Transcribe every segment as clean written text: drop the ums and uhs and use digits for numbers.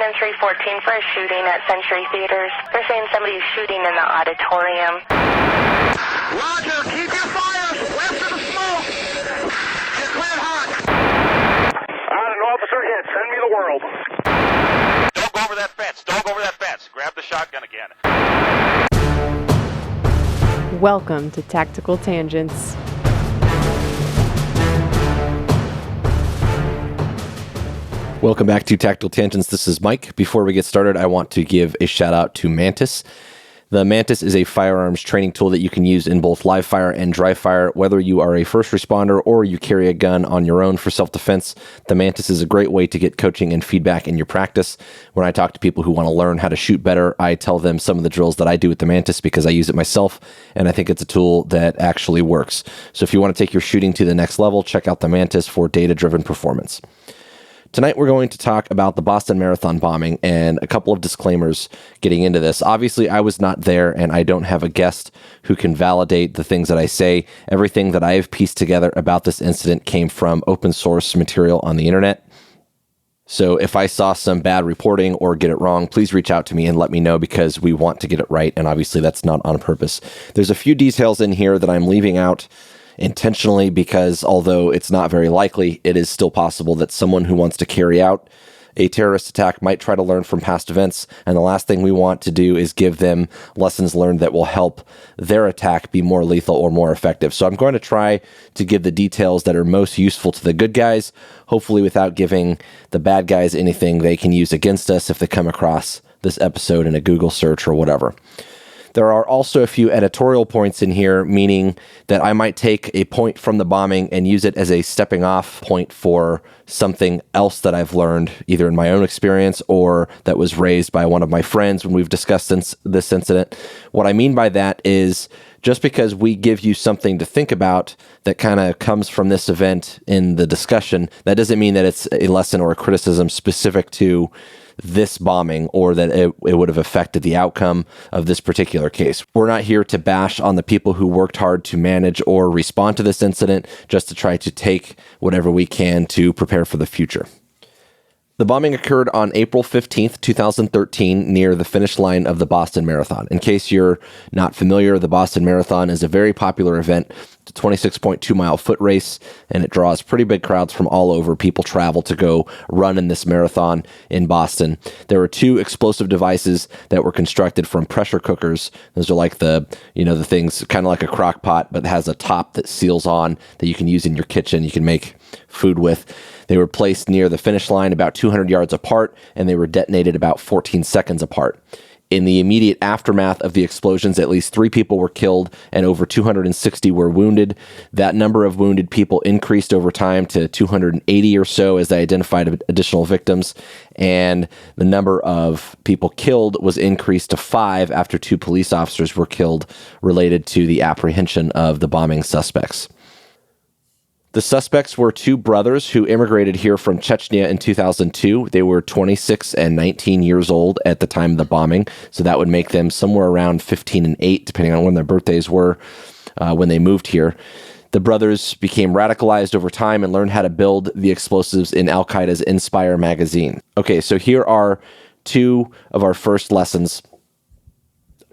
and 314 for a shooting at Century Theaters. They're saying somebody's shooting in the auditorium. Roger, keep your fires west of the smoke. You're cleared hot. An officer hit. Send me the world. Don't go over that fence. Don't go over that fence. Grab the shotgun again. Welcome to Tactical Tangents. Welcome back to Tactical Tangents. This is Mike. Before we get started, I want to give a shout out to Mantis. The Mantis is a firearms training tool that you can use in both live fire and dry fire. Whether you are a first responder or you carry a gun on your own for self-defense, the Mantis is a great way to get coaching and feedback in your practice. When I talk to people who want to learn how to shoot better, I tell them some of the drills that I do with the Mantis because I use it myself, and I think it's a tool that actually works. So if you want to take your shooting to the next level, check out the Mantis for data-driven performance. Tonight, we're going to talk about the Boston Marathon bombing and a couple of disclaimers getting into this. Obviously, I was not there, and I don't have a guest who can validate the things that I say. Everything that I have pieced together about this incident came from open source material on the internet. So if I saw some bad reporting or get it wrong, please reach out to me and let me know because we want to get it right, and obviously that's not on purpose. There's a few details in here that I'm leaving out intentionally because although it's not very likely, it is still possible that someone who wants to carry out a terrorist attack might try to learn from past events, and the last thing we want to do is give them lessons learned that will help their attack be more lethal or more effective. So I'm going to try to give the details that are most useful to the good guys, hopefully without giving the bad guys anything they can use against us if they come across this episode in a Google search or whatever. There are also a few editorial points in here, meaning that I might take a point from the bombing and use it as a stepping off point for something else that I've learned, either in my own experience or that was raised by one of my friends when we've discussed this incident. What I mean by that is just because we give you something to think about that kind of comes from this event in the discussion, that doesn't mean that it's a lesson or a criticism specific to this bombing or that it would have affected the outcome of this particular case. We're not here to bash on the people who worked hard to manage or respond to this incident, just to try to take whatever we can to prepare for the future. The bombing occurred on April 15th, 2013, near the finish line of the Boston Marathon. In case you're not familiar, the Boston Marathon is a very popular event. It's a 26.2-mile foot race, and it draws pretty big crowds from all over. People travel to go run in this marathon in Boston. There were two explosive devices that were constructed from pressure cookers. Those are like the things kind of like a crock pot, but it has a top that seals on that you can use in your kitchen. You can make food with. They were placed near the finish line about 200 yards apart, and they were detonated about 14 seconds apart. In the immediate aftermath of the explosions, at least 3 people were killed and over 260 were wounded. That number of wounded people increased over time to 280 or so as they identified additional victims, and the number of people killed was increased to 5 after 2 police officers were killed related to the apprehension of the bombing suspects. The suspects were 2 brothers who immigrated here from Chechnya in 2002. They were 26 and 19 years old at the time of the bombing, so that would make them somewhere around 15 and 8, depending on when their birthdays were when they moved here. The brothers became radicalized over time and learned how to build the explosives in Al-Qaeda's Inspire magazine. Okay, so here are 2 of our first lessons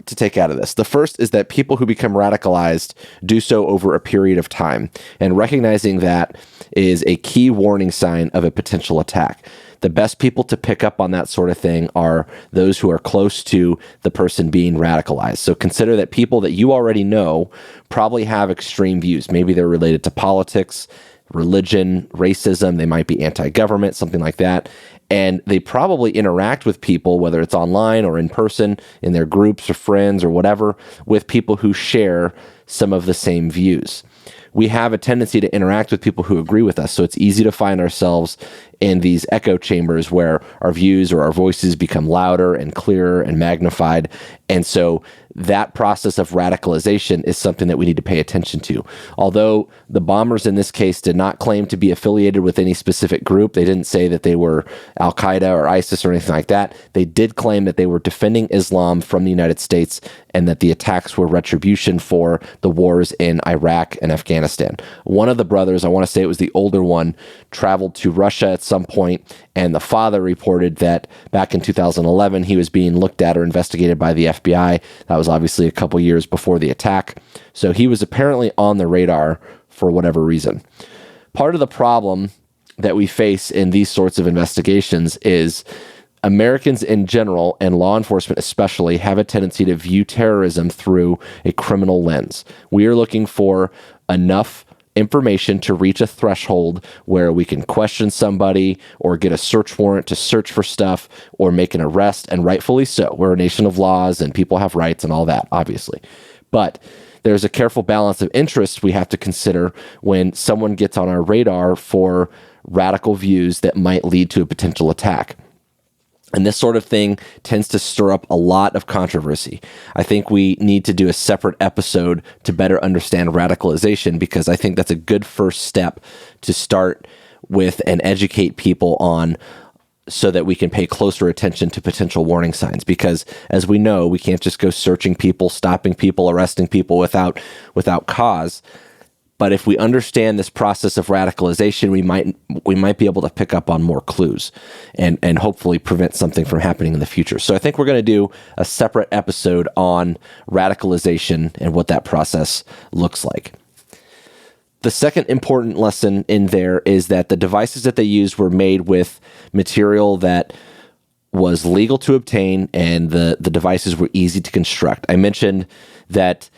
to take out of this. The first is that people who become radicalized do so over a period of time, and recognizing that is a key warning sign of a potential attack. The best people to pick up on that sort of thing are those who are close to the person being radicalized. So consider that people that you already know probably have extreme views. Maybe they're related to politics, religion, racism, they might be anti-government, something like that. And they probably interact with people, whether it's online or in person, in their groups or friends or whatever, with people who share some of the same views. We have a tendency to interact with people who agree with us, so it's easy to find ourselves in these echo chambers where our views or our voices become louder and clearer and magnified. And so that process of radicalization is something that we need to pay attention to. Although the bombers in this case did not claim to be affiliated with any specific group, they didn't say that they were Al-Qaeda or ISIS or anything like that. They did claim that they were defending Islam from the United States and that the attacks were retribution for the wars in Iraq and Afghanistan. One of the brothers, I want to say it was the older one, traveled to Russia at some point, and the father reported that back in 2011 he was being looked at or investigated by the FBI. That was obviously a couple years before the attack. So he was apparently on the radar for whatever reason. Part of the problem that we face in these sorts of investigations is Americans in general, and law enforcement especially, have a tendency to view terrorism through a criminal lens. We are looking for enough information to reach a threshold where we can question somebody or get a search warrant to search for stuff or make an arrest, and rightfully so. We're a nation of laws and people have rights and all that, obviously. But there's a careful balance of interests we have to consider when someone gets on our radar for radical views that might lead to a potential attack. And this sort of thing tends to stir up a lot of controversy. I think we need to do a separate episode to better understand radicalization, because I think that's a good first step to start with and educate people on, so that we can pay closer attention to potential warning signs. Because as we know, we can't just go searching people, stopping people, arresting people without cause. But if we understand this process of radicalization, we might be able to pick up on more clues and hopefully prevent something from happening in the future. So I think we're going to do a separate episode on radicalization and what that process looks like. The second important lesson in there is that the devices that they used were made with material that was legal to obtain, and the devices were easy to construct. I mentioned that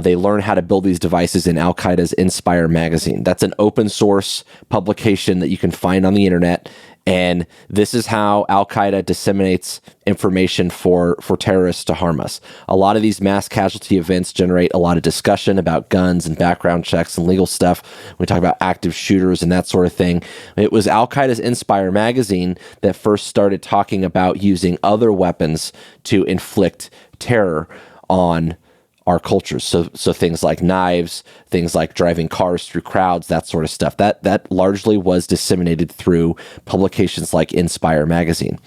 they learn how to build these devices in Al-Qaeda's Inspire magazine. That's an open source publication that you can find on the internet. And this is how Al-Qaeda disseminates information for terrorists to harm us. A lot of these mass casualty events generate a lot of discussion about guns and background checks and legal stuff. We talk about active shooters and that sort of thing. It was Al-Qaeda's Inspire magazine that first started talking about using other weapons to inflict terror on our cultures. So things like knives, things like driving cars through crowds, that sort of stuff. That largely was disseminated through publications like Inspire magazine.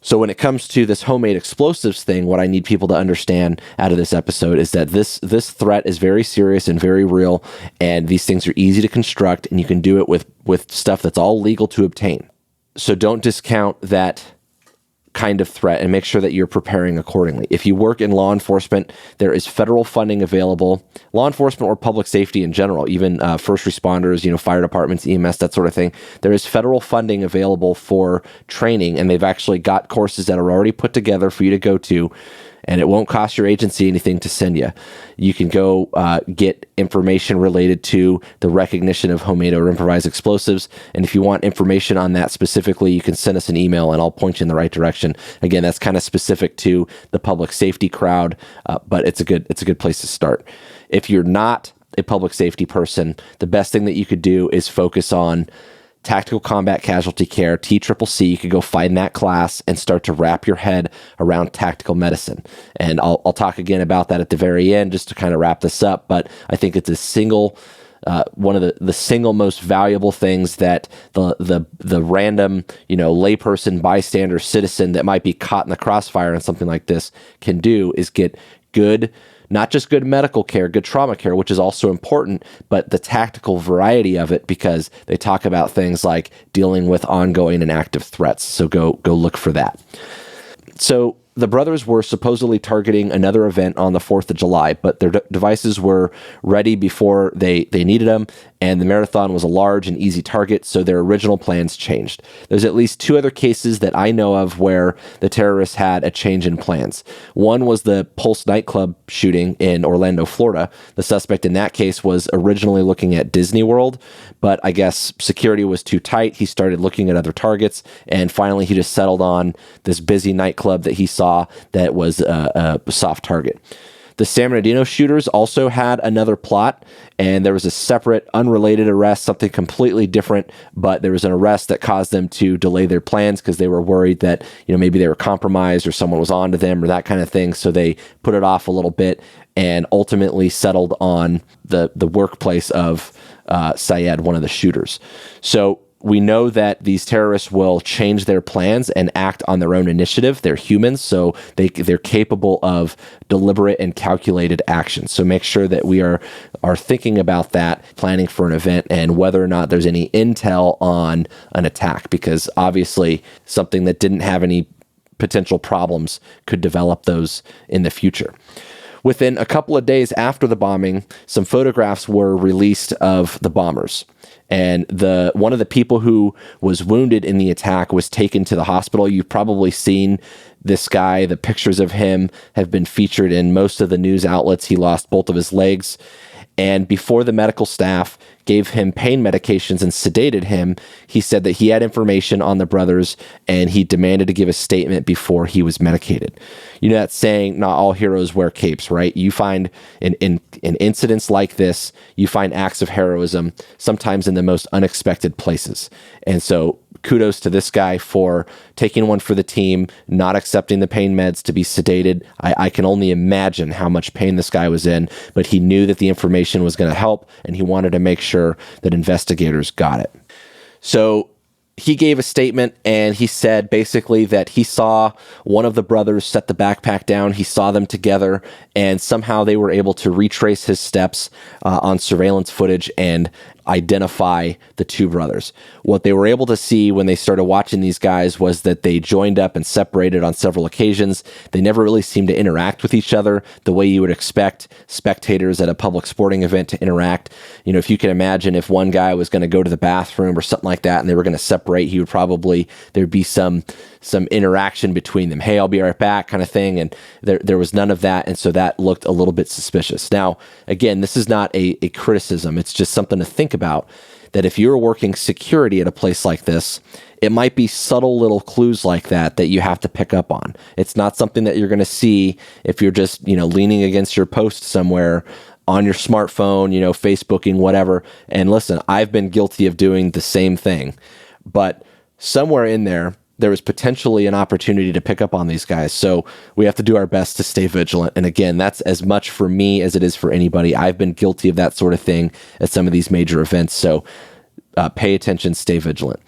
So when it comes to this homemade explosives thing, what I need people to understand out of this episode is that this threat is very serious and very real, and these things are easy to construct, and you can do it with stuff that's all legal to obtain. So don't discount that kind of threat, and make sure that you're preparing accordingly. If you work in law enforcement, there is federal funding available. Law enforcement or public safety in general, even first responders, fire departments, EMS, that sort of thing. There is federal funding available for training, and they've actually got courses that are already put together for you to go to, and it won't cost your agency anything to send you. You can go get information related to the recognition of homemade or improvised explosives. And if you want information on that specifically, you can send us an email and I'll point you in the right direction. Again, that's kind of specific to the public safety crowd, but it's a good place to start. If you're not a public safety person, the best thing that you could do is focus on Tactical Combat Casualty Care, TCCC. You could go find that class and start to wrap your head around tactical medicine. And I'll talk again about that at the very end, just to kind of wrap this up. But I think it's one of the single most valuable things that the random, layperson, bystander, citizen that might be caught in the crossfire on something like this can do is get good, not just good medical care, good trauma care, which is also important, but the tactical variety of it, because they talk about things like dealing with ongoing and active threats. So go look for that. So the brothers were supposedly targeting another event on the 4th of July, but their devices were ready before they needed them, and the marathon was a large and easy target, so their original plans changed. There's at least 2 other cases that I know of where the terrorists had a change in plans. One was the Pulse nightclub shooting in Orlando, Florida. The suspect in that case was originally looking at Disney World, but I guess security was too tight. He started looking at other targets, and finally he just settled on this busy nightclub that he saw that was a soft target. The San Bernardino shooters also had another plot, and there was a separate, unrelated arrest, something completely different, but there was an arrest that caused them to delay their plans because they were worried that, maybe they were compromised or someone was on to them or that kind of thing, so they put it off a little bit and ultimately settled on the workplace of Syed, one of the shooters. So we know that these terrorists will change their plans and act on their own initiative. They're humans, so they're capable of deliberate and calculated action. So make sure that we are thinking about that, planning for an event, and whether or not there's any intel on an attack, because obviously something that didn't have any potential problems could develop those in the future. Within a couple of days after the bombing, some photographs were released of the bombers. And one of the people who was wounded in the attack was taken to the hospital. You've probably seen this guy. The pictures of him have been featured in most of the news outlets. He lost both of his legs. And before the medical staff gave him pain medications and sedated him, he said that he had information on the brothers and he demanded to give a statement before he was medicated. That saying, not all heroes wear capes, right? You find in incidents like this, you find acts of heroism sometimes in the most unexpected places. And so kudos to this guy for taking one for the team, not accepting the pain meds to be sedated. I can only imagine how much pain this guy was in, but he knew that the information was going to help, and he wanted to make sure that investigators got it. So he gave a statement, and he said basically that he saw one of the brothers set the backpack down. He saw them together, and somehow they were able to retrace his steps on surveillance footage and identify the two brothers. What they were able to see when they started watching these guys was that they joined up and separated on several occasions. They never really seemed to interact with each other the way you would expect spectators at a public sporting event to interact. If you can imagine, if one guy was going to go to the bathroom or something like that and they were going to separate, there'd be some interaction between them. Hey, I'll be right back kind of thing. And there was none of that. And so that looked a little bit suspicious. Now, again, this is not a criticism. It's just something to think about, that if you're working security at a place like this, it might be subtle little clues like that you have to pick up on. It's not something that you're going to see if you're just, leaning against your post somewhere on your smartphone, Facebooking, whatever. And listen, I've been guilty of doing the same thing, but somewhere in there was potentially an opportunity to pick up on these guys. So we have to do our best to stay vigilant. And again, that's as much for me as it is for anybody. I've been guilty of that sort of thing at some of these major events. So pay attention, stay vigilant.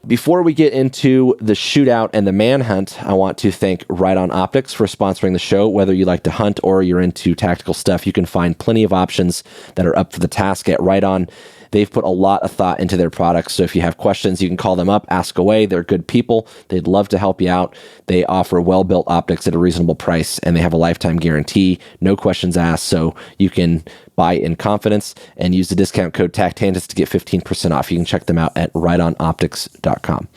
Before we get into the shootout and the manhunt, I want to thank Right On Optics for sponsoring the show. Whether you like to hunt or you're into tactical stuff, you can find plenty of options that are up for the task at Right On. They've put a lot of thought into their products, so if you have questions, you can call them up, ask away. They're good people. They'd love to help you out. They offer well-built optics at a reasonable price, and they have a lifetime guarantee, no questions asked, so you can buy in confidence and use the discount code TACTANGENTS to get 15% off. You can check them out at rightonoptics.com.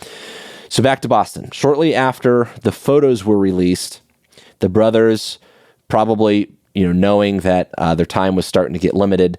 So back to Boston. Shortly after the photos were released, the brothers, probably knowing that their time was starting to get limited,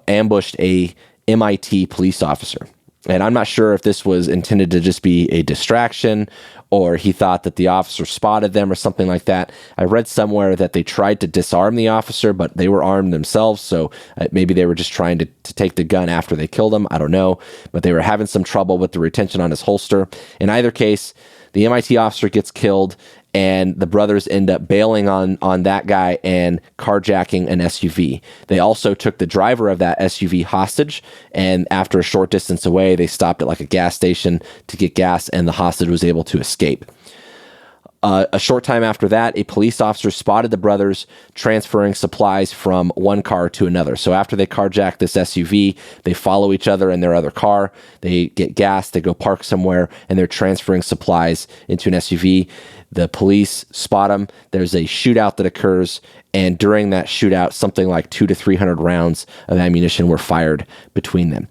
ambushed a MIT police officer. And I'm not sure if this was intended to just be a distraction or he thought that the officer spotted them or something like that. I read somewhere that they tried to disarm the officer, but they were armed themselves. So maybe they were just trying to take the gun after they killed him. I don't know. But they were having some trouble with the retention on his holster. In either case, the MIT officer gets killed, and the brothers end up bailing on that guy and carjacking an SUV. They also took the driver of that SUV hostage, and after a short distance away, they stopped at like a gas station to get gas, and the hostage was able to escape. A short time after that, a police officer spotted the brothers transferring supplies from one car to another. So after they carjack this SUV, they follow each other in their other car. They get gas, they go park somewhere, and they're transferring supplies into an SUV. The police spot them. There's a shootout that occurs, and during that shootout, something like 200 to 300 rounds of ammunition were fired between them.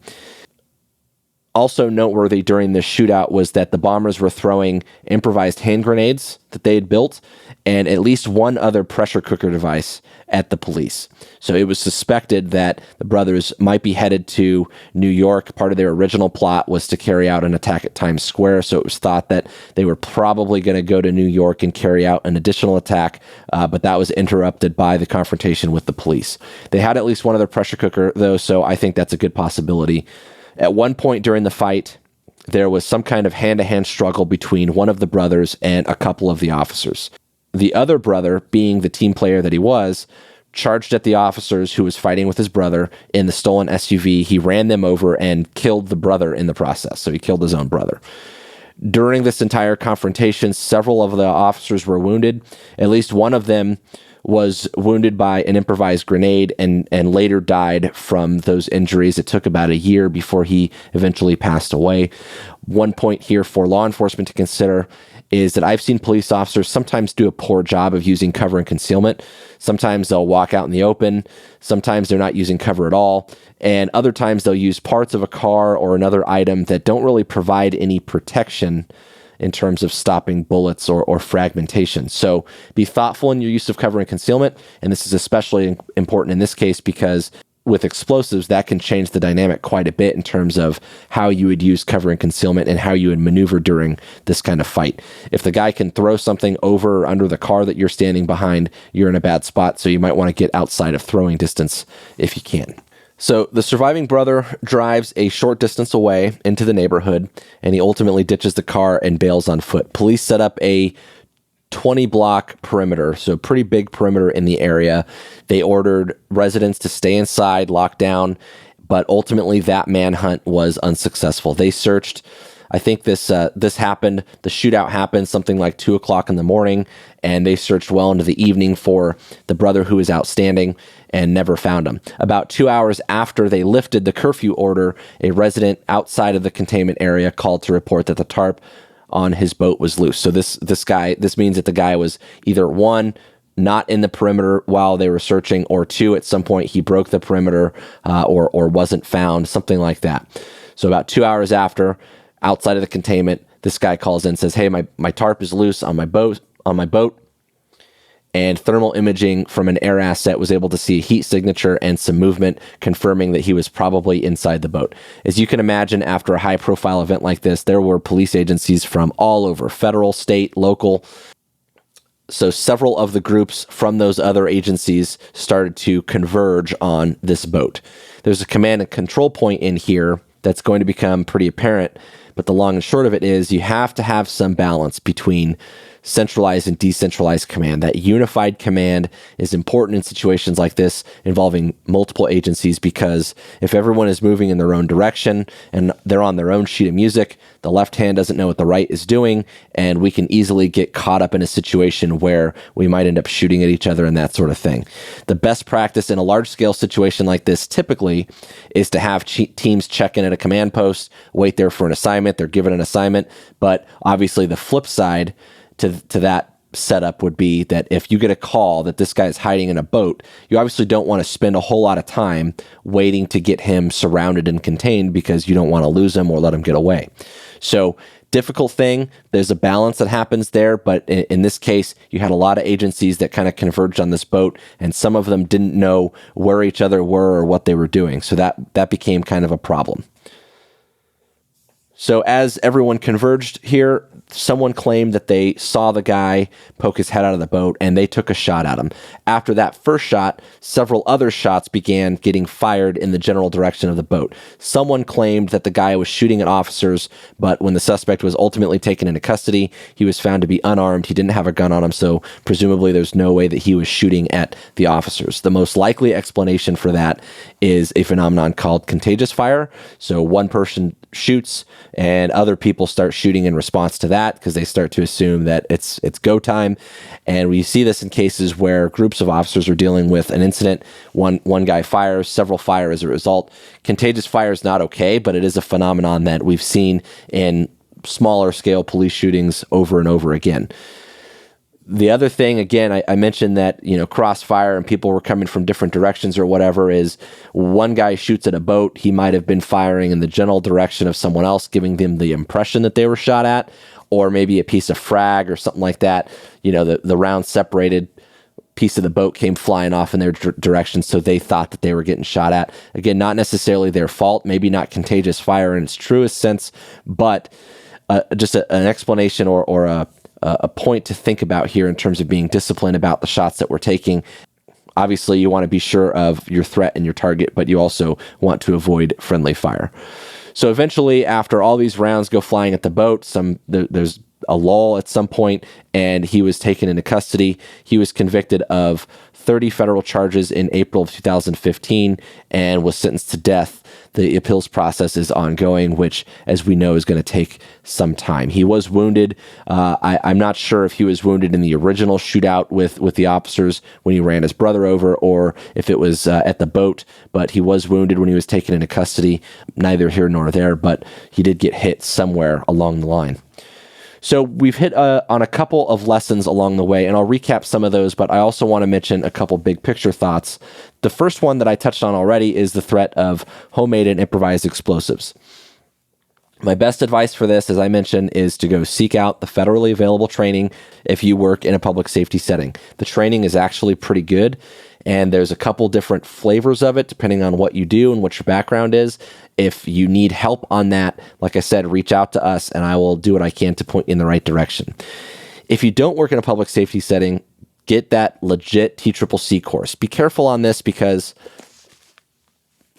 Also noteworthy during this shootout was that the bombers were throwing improvised hand grenades that they had built and at least one other pressure cooker device at the police. So it was suspected that the brothers might be headed to New York. Part of their original plot was to carry out an attack at Times Square, so it was thought that they were probably going to go to New York and carry out an additional attack, but that was interrupted by the confrontation with the police. They had at least one other pressure cooker, though, so I think that's a good possibility. At one point during the fight, there was some kind of hand-to-hand struggle between one of the brothers and a couple of the officers. The other brother, being the team player that he was, charged at the officers who was fighting with his brother in the stolen SUV. He ran them over and killed the brother in the process, so he killed his own brother. During this entire confrontation, several of the officers were wounded. At least one of them was wounded by an improvised grenade and later died from those injuries. It took about a year before he eventually passed away. One point here for law enforcement to consider is that I've seen police officers sometimes do a poor job of using cover and concealment. Sometimes they'll walk out in the open. Sometimes they're not using cover at all. And other times they'll use parts of a car or another item that don't really provide any protection in terms of stopping bullets or fragmentation. So be thoughtful in your use of cover and concealment. And this is especially important in this case because with explosives, that can change the dynamic quite a bit in terms of how you would use cover and concealment and how you would maneuver during this kind of fight. If the guy can throw something over or under the car that you're standing behind, you're in a bad spot. So you might want to get outside of throwing distance if you can. So the surviving brother drives a short distance away into the neighborhood, and he ultimately ditches the car and bails on foot. Police set up a 20-block perimeter, so a pretty big perimeter in the area. They ordered residents to stay inside, locked down, but ultimately that manhunt was unsuccessful. They searched. I think this happened. The shootout happened something like 2 o'clock in the morning, and they searched well into the evening for the brother who was outstanding and never found him. About 2 hours after they lifted the curfew order, a resident outside of the containment area called to report that the tarp on his boat was loose. So this means that the guy was either one, not in the perimeter while they were searching, or two, at some point he broke the perimeter or wasn't found, something like that. So about 2 hours after, outside of the containment, this guy calls in and says, "Hey, my tarp is loose on my boat." And thermal imaging from an air asset was able to see a heat signature and some movement, confirming that he was probably inside the boat. As you can imagine, after a high-profile event like this, there were police agencies from all over, federal, state, local. So several of the groups from those other agencies started to converge on this boat. There's a command and control point in here that's going to become pretty apparent, but the long and short of it is you have to have some balance between centralized and decentralized command. That unified command is important in situations like this involving multiple agencies, because if everyone is moving in their own direction and they're on their own sheet of music, the left hand doesn't know what the right is doing, and we can easily get caught up in a situation where we might end up shooting at each other and that sort of thing. The best practice in a large-scale situation like this typically is to have teams check in at a command post, wait there for an assignment, they're given an assignment, but obviously the flip side to that setup would be that if you get a call that this guy is hiding in a boat, you obviously don't want to spend a whole lot of time waiting to get him surrounded and contained because you don't want to lose him or let him get away. So difficult thing. There's a balance that happens there, but in this case, you had a lot of agencies that kind of converged on this boat, and some of them didn't know where each other were or what they were doing. So that became kind of a problem. So as everyone converged here, someone claimed that they saw the guy poke his head out of the boat, and they took a shot at him. After that first shot, several other shots began getting fired in the general direction of the boat. Someone claimed that the guy was shooting at officers, but when the suspect was ultimately taken into custody, he was found to be unarmed. He didn't have a gun on him, so presumably there's no way that he was shooting at the officers. The most likely explanation for that is a phenomenon called contagious fire. So one person shoots and other people start shooting in response to that because they start to assume that it's go time. And we see this in cases where groups of officers are dealing with an incident. One guy fires, several fire as a result. Contagious fire is not okay, but it is a phenomenon that we've seen in smaller scale police shootings over and over again. The other thing, again, I mentioned that, crossfire and people were coming from different directions or whatever, is one guy shoots at a boat. He might have been firing in the general direction of someone else, giving them the impression that they were shot at, or maybe a piece of frag or something like that. The round separated, piece of the boat came flying off in their direction, so they thought that they were getting shot at. Again, not necessarily their fault, maybe not contagious fire in its truest sense, but just an explanation or a point to think about here in terms of being disciplined about the shots that we're taking. Obviously, you want to be sure of your threat and your target, but you also want to avoid friendly fire. So eventually, after all these rounds go flying at the boat, there's a lull at some point, and he was taken into custody. He was convicted of 30 federal charges in April of 2015 and was sentenced to death. The appeals process is ongoing, which, as we know, is going to take some time. He was wounded. I'm not sure if he was wounded in the original shootout with the officers when he ran his brother over, or if it was at the boat, but he was wounded when he was taken into custody. Neither here nor there, but he did get hit somewhere along the line. So we've hit on a couple of lessons along the way, and I'll recap some of those, but I also want to mention a couple big picture thoughts. The first one that I touched on already is the threat of homemade and improvised explosives. My best advice for this, as I mentioned, is to go seek out the federally available training if you work in a public safety setting. The training is actually pretty good, and there's a couple different flavors of it depending on what you do and what your background is. If you need help on that, like I said, reach out to us and I will do what I can to point you in the right direction. If you don't work in a public safety setting, get that legit TCCC course. Be careful on this because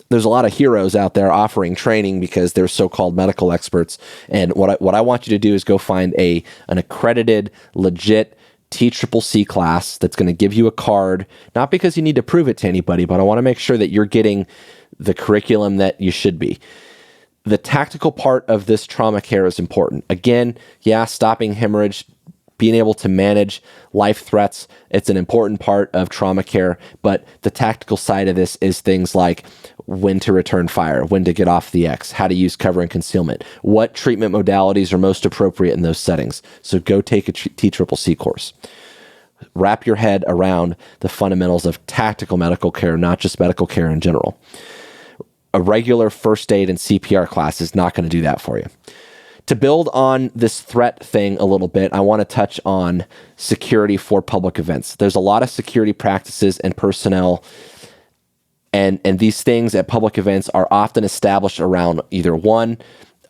there's a lot of heroes out there offering training because they're so-called medical experts. And what I want you to do is go find an accredited, legit TCCC class that's going to give you a card, not because you need to prove it to anybody, but I want to make sure that you're getting the curriculum that you should be. The tactical part of this trauma care is important. Again, stopping hemorrhage, being able to manage life threats, it's an important part of trauma care, but the tactical side of this is things like when to return fire, when to get off the X, how to use cover and concealment, what treatment modalities are most appropriate in those settings. So go take a TCCC course. Wrap your head around the fundamentals of tactical medical care, not just medical care in general. A regular first aid and CPR class is not going to do that for you. To build on this threat thing a little bit, I want to touch on security for public events. There's a lot of security practices and personnel, and these things at public events are often established around either one,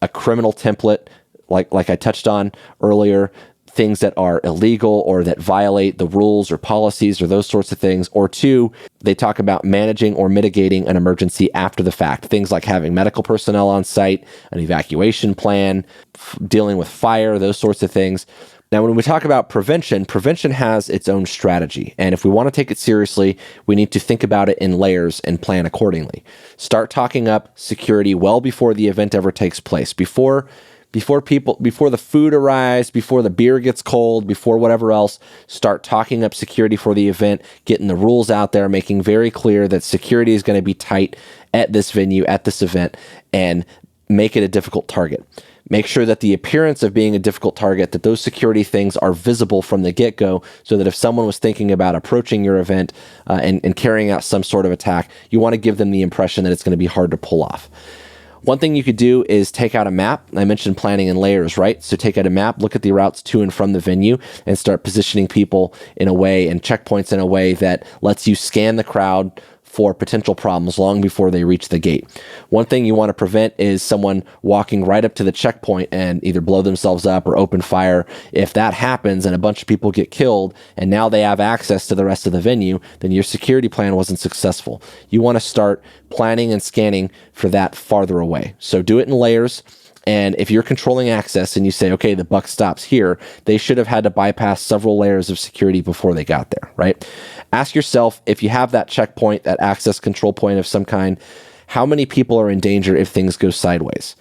a criminal template, like I touched on earlier, things that are illegal or that violate the rules or policies or those sorts of things, or two, they talk about managing or mitigating an emergency after the fact. Things like having medical personnel on site, an evacuation plan, dealing with fire, those sorts of things. Now, when we talk about prevention has its own strategy. And if we want to take it seriously, we need to think about it in layers and plan accordingly. Start talking up security well before the event ever takes place, before the food arrives, before the beer gets cold, before whatever else. Start talking up security for the event, getting the rules out there, making very clear that security is going to be tight at this venue, at this event, and make it a difficult target. Make sure that the appearance of being a difficult target, that those security things are visible from the get-go, so that if someone was thinking about approaching your event and carrying out some sort of attack, you want to give them the impression that it's going to be hard to pull off. One thing you could do is take out a map. I mentioned planning in layers, right? So take out a map, look at the routes to and from the venue, and start positioning people in a way and checkpoints in a way that lets you scan the crowd for potential problems long before they reach the gate. One thing you want to prevent is someone walking right up to the checkpoint and either blow themselves up or open fire. If that happens and a bunch of people get killed and now they have access to the rest of the venue, then your security plan wasn't successful. You want to start planning and scanning for that farther away. So do it in layers. And if you're controlling access and you say, okay, the buck stops here, they should have had to bypass several layers of security before they got there, right? Ask yourself, if you have that checkpoint, that access control point of some kind, how many people are in danger if things go sideways?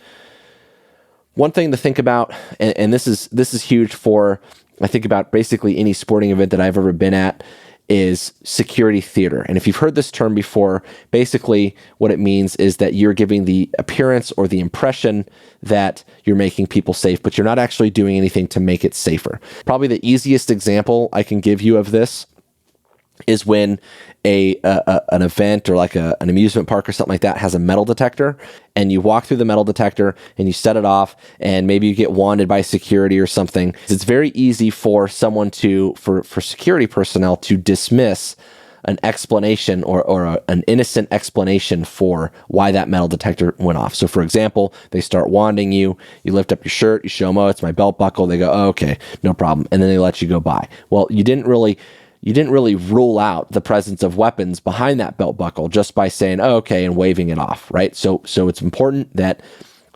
One thing to think about, and this is huge for, I think about basically any sporting event that I've ever been at, is security theater. And if you've heard this term before, basically what it means is that you're giving the appearance or the impression that you're making people safe, but you're not actually doing anything to make it safer. Probably the easiest example I can give you of this is when an event or like an amusement park or something like that has a metal detector, and you walk through the metal detector and you set it off, and maybe you get wanted by security or something. It's very easy for someone for security personnel to dismiss an explanation or an innocent explanation for why that metal detector went off. So for example, they start wanding you, you lift up your shirt, you show them, oh, it's my belt buckle. They go, oh, okay, no problem. And then they let you go by. Well, you didn't really rule out the presence of weapons behind that belt buckle just by saying, oh, okay, and waving it off, right? So it's important that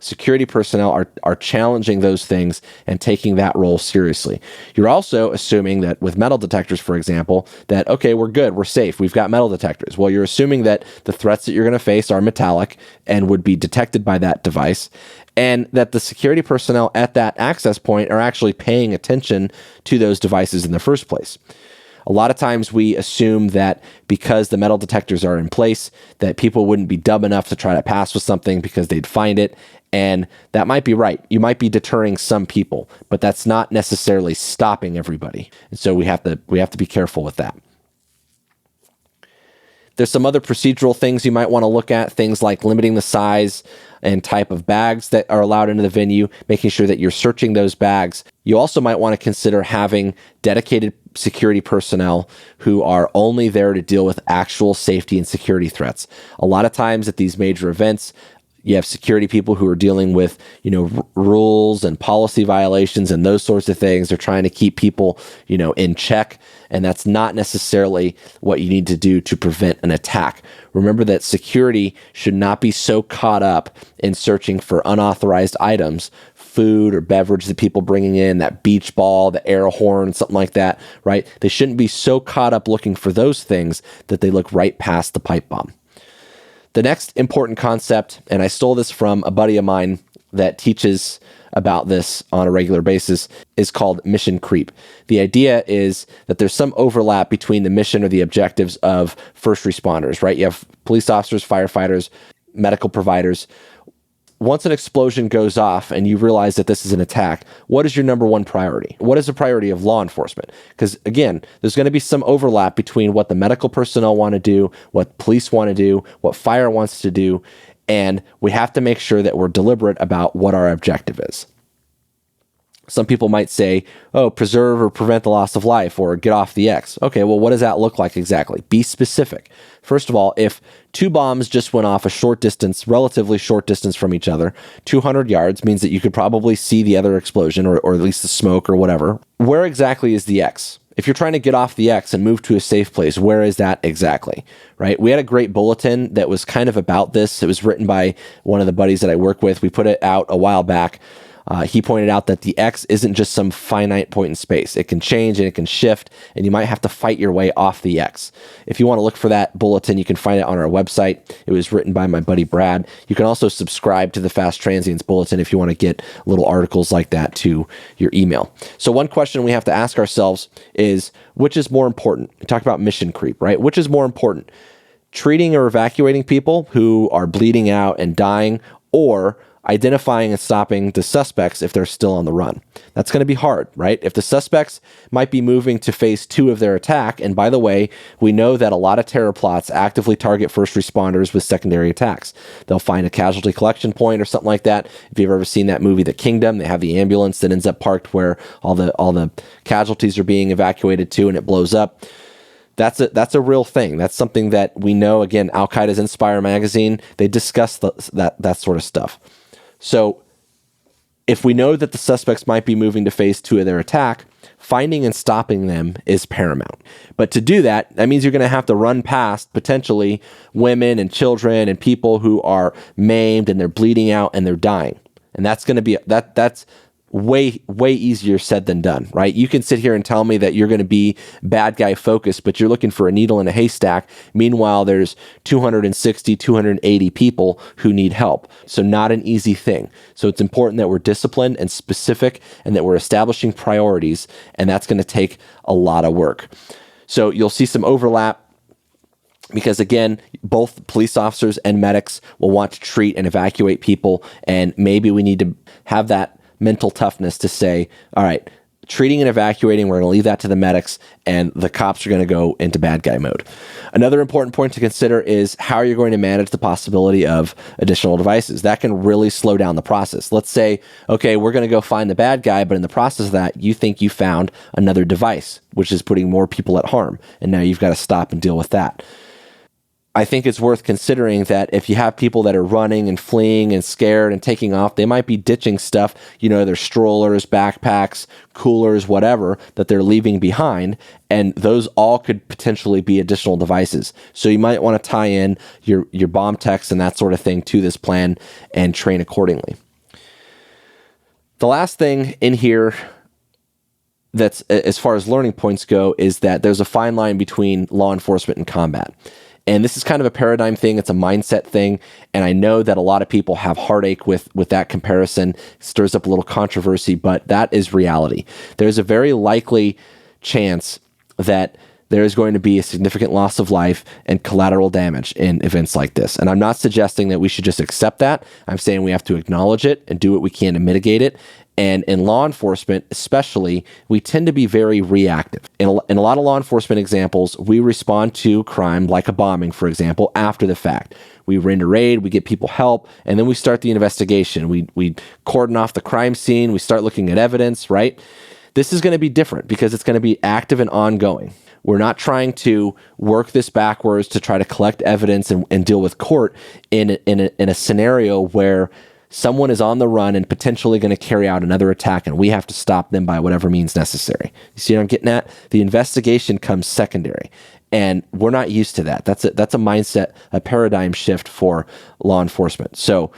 security personnel are challenging those things and taking that role seriously. You're also assuming that with metal detectors, for example, that, okay, we're good, we're safe, we've got metal detectors. Well, you're assuming that the threats that you're going to face are metallic and would be detected by that device, and that the security personnel at that access point are actually paying attention to those devices in the first place. A lot of times we assume that because the metal detectors are in place, that people wouldn't be dumb enough to try to pass with something because they'd find it. And that might be right. You might be deterring some people, but that's not necessarily stopping everybody. And so we have to be careful with that. There's some other procedural things you might want to look at, things like limiting the size and type of bags that are allowed into the venue, making sure that you're searching those bags. You also might want to consider having dedicated security personnel who are only there to deal with actual safety and security threats. A lot of times at these major events, you have security people who are dealing with, rules and policy violations and those sorts of things. They're trying to keep people, in check. And that's not necessarily what you need to do to prevent an attack. Remember that security should not be so caught up in searching for unauthorized items, food or beverage that people bringing in, that beach ball, the air horn, something like that, right? They shouldn't be so caught up looking for those things that they look right past the pipe bomb. The next important concept, and I stole this from a buddy of mine that teaches about this on a regular basis, is called mission creep. The idea is that there's some overlap between the mission or the objectives of first responders, right? You have police officers, firefighters, medical providers. Once an explosion goes off and you realize that this is an attack, what is your number one priority? What is the priority of law enforcement? Because again, there's going to be some overlap between what the medical personnel want to do, what police want to do, what fire wants to do, and we have to make sure that we're deliberate about what our objective is. Some people might say, oh, preserve or prevent the loss of life, or get off the X. Okay, well, what does that look like exactly? Be specific. First of all, if two bombs just went off a short distance, relatively short distance from each other, 200 yards means that you could probably see the other explosion or at least the smoke or whatever. Where exactly is the X? If you're trying to get off the X and move to a safe place, where is that exactly, right? We had a great bulletin that was kind of about this. It was written by one of the buddies that I work with. We put it out a while back. He pointed out that the X isn't just some finite point in space. It can change and it can shift, and you might have to fight your way off the X. If you want to look for that bulletin, you can find it on our website. It was written by my buddy Brad. You can also subscribe to the Fast Transients bulletin if you want to get little articles like that to your email. So one question we have to ask ourselves is, which is more important? We talked about mission creep, right? Which is more important? Treating or evacuating people who are bleeding out and dying, or identifying and stopping the suspects if they're still on the run? That's going to be hard, right? If the suspects might be moving to phase 2 of their attack, and by the way, we know that a lot of terror plots actively target first responders with secondary attacks. They'll find a casualty collection point or something like that. If you've ever seen that movie, The Kingdom, they have the ambulance that ends up parked where all the casualties are being evacuated to, and it blows up. That's a real thing. That's something that we know. Again, Al Qaeda's Inspire magazine, they discuss that sort of stuff. So if we know that the suspects might be moving to phase 2 of their attack, finding and stopping them is paramount. But to do that, that means you're going to have to run past potentially women and children and people who are maimed and they're bleeding out and they're dying. And that's going to be, that's way easier said than done, right? You can sit here and tell me that you're going to be bad guy focused, but you're looking for a needle in a haystack. Meanwhile, there's 260, 280 people who need help. So not an easy thing. So it's important that we're disciplined and specific and that we're establishing priorities, and that's going to take a lot of work. So you'll see some overlap because, again, both police officers and medics will want to treat and evacuate people, and maybe we need to have that mental toughness to say, all right, treating and evacuating, we're going to leave that to the medics, and the cops are going to go into bad guy mode. Another important point to consider is how you're going to manage the possibility of additional devices. That can really slow down the process. Let's say, okay, we're going to go find the bad guy, but in the process of that, you think you found another device, which is putting more people at harm, and now you've got to stop and deal with that. I think it's worth considering that if you have people that are running and fleeing and scared and taking off, they might be ditching stuff, their strollers, backpacks, coolers, whatever, that they're leaving behind. And those all could potentially be additional devices. So you might want to tie in your bomb techs and that sort of thing to this plan and train accordingly. The last thing in here that's as far as learning points go is that there's a fine line between law enforcement and combat. And this is kind of a paradigm thing. It's a mindset thing. And I know that a lot of people have heartache with that comparison. It stirs up a little controversy, but that is reality. There's a very likely chance that there is going to be a significant loss of life and collateral damage in events like this. And I'm not suggesting that we should just accept that. I'm saying we have to acknowledge it and do what we can to mitigate it. And in law enforcement, especially, we tend to be very reactive. In a lot of law enforcement examples, we respond to crime, like a bombing, for example, after the fact. We render raid, we get people help, and then we start the investigation. We cordon off the crime scene, we start looking at evidence, right? This is going to be different because it's going to be active and ongoing. We're not trying to work this backwards to try to collect evidence and deal with court in a scenario where someone is on the run and potentially going to carry out another attack, and we have to stop them by whatever means necessary. You see what I'm getting at? The investigation comes secondary, and we're not used to that. That's a mindset, a paradigm shift for law enforcement. So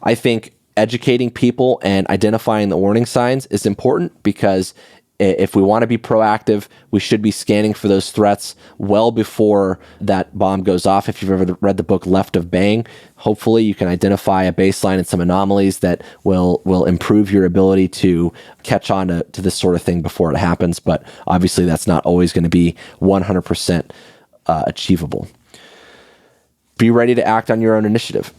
I think educating people and identifying the warning signs is important, because if we want to be proactive, we should be scanning for those threats well before that bomb goes off. If you've ever read the book Left of Bang, hopefully you can identify a baseline and some anomalies that will improve your ability to catch on to this sort of thing before it happens. But obviously that's not always going to be 100% achievable. Be ready to act on your own initiative.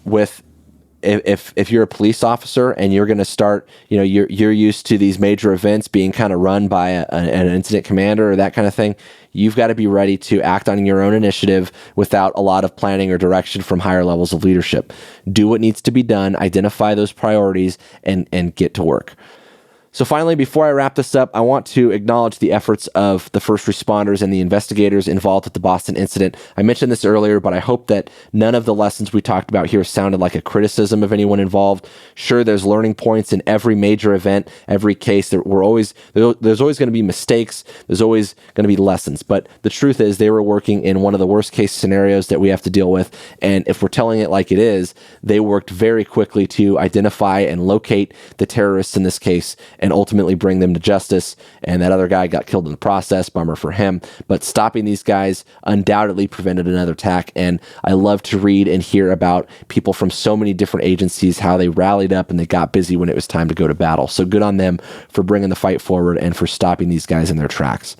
If you're a police officer and you're going to start, you're used to these major events being kind of run by an incident commander or that kind of thing, you've got to be ready to act on your own initiative without a lot of planning or direction from higher levels of leadership. Do what needs to be done, identify those priorities, and get to work. So finally, before I wrap this up, I want to acknowledge the efforts of the first responders and the investigators involved with the Boston incident. I mentioned this earlier, but I hope that none of the lessons we talked about here sounded like a criticism of anyone involved. Sure, there's learning points in every major event, every case. There's always going to be mistakes. There's always going to be lessons. But the truth is, they were working in one of the worst case scenarios that we have to deal with. And if we're telling it like it is, they worked very quickly to identify and locate the terrorists in this case and ultimately bring them to justice. And that other guy got killed in the process. Bummer for him. But stopping these guys undoubtedly prevented another attack. And I love to read and hear about people from so many different agencies, how they rallied up and they got busy when it was time to go to battle. So good on them for bringing the fight forward and for stopping these guys in their tracks.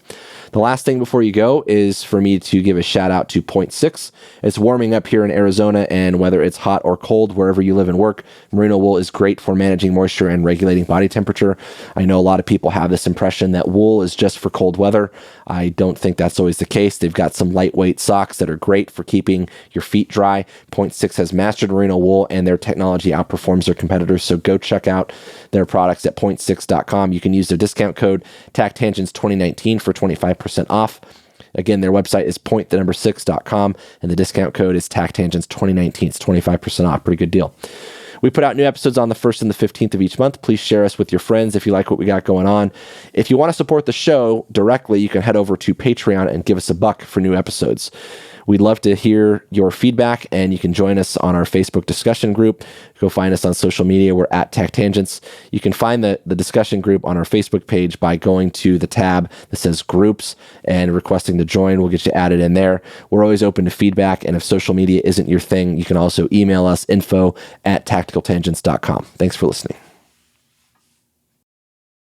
The last thing before you go is for me to give a shout out to Point 6. It's warming up here in Arizona, and whether it's hot or cold, wherever you live and work, merino wool is great for managing moisture and regulating body temperature. I know a lot of people have this impression that wool is just for cold weather. I don't think that's always the case. They've got some lightweight socks that are great for keeping your feet dry. Point 6 has mastered merino wool, and their technology outperforms their competitors, so go check out their products at point6.com. You can use their discount code TACTangents2019 for 25% off. Again, their website is point6.com, and the discount code is TACTangents2019. It's 25% off. Pretty good deal. We put out new episodes on the 1st and the 15th of each month. Please share us with your friends if you like what we got going on. If you want to support the show directly, you can head over to Patreon and give us $1 for new episodes. We'd love to hear your feedback, and you can join us on our Facebook discussion group. Go find us on social media. We're at TACTangents. You can find the discussion group on our Facebook page by going to the tab that says Groups and requesting to join. We'll get you added in there. We're always open to feedback, and if social media isn't your thing, you can also email us info@tacticaltangents.com. Thanks for listening.